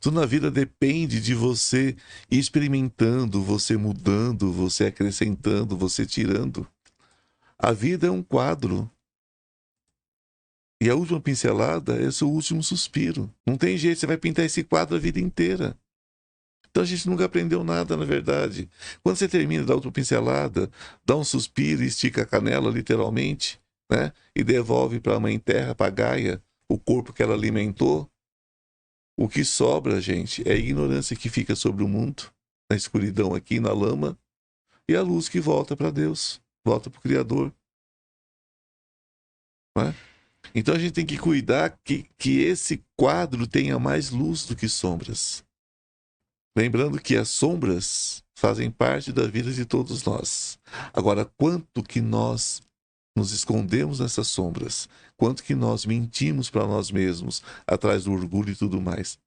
Tudo na vida depende de você experimentando, você mudando, você acrescentando, você tirando. A vida é um quadro. E a última pincelada é o seu último suspiro. Não tem jeito, você vai pintar esse quadro a vida inteira. Então a gente nunca aprendeu nada, na verdade. Quando você termina da última pincelada, dá um suspiro e estica a canela, literalmente, né? E devolve para a Mãe Terra, para Gaia, o corpo que ela alimentou. O que sobra, gente, é a ignorância que fica sobre o mundo, na escuridão aqui, na lama, e a luz que volta para Deus, volta para o Criador. Não é? Então a gente tem que cuidar que esse quadro tenha mais luz do que sombras. Lembrando que as sombras fazem parte da vida de todos nós. Agora, quanto que nós nos escondemos nessas sombras, quanto que nós mentimos para nós mesmos, atrás do orgulho e tudo mais.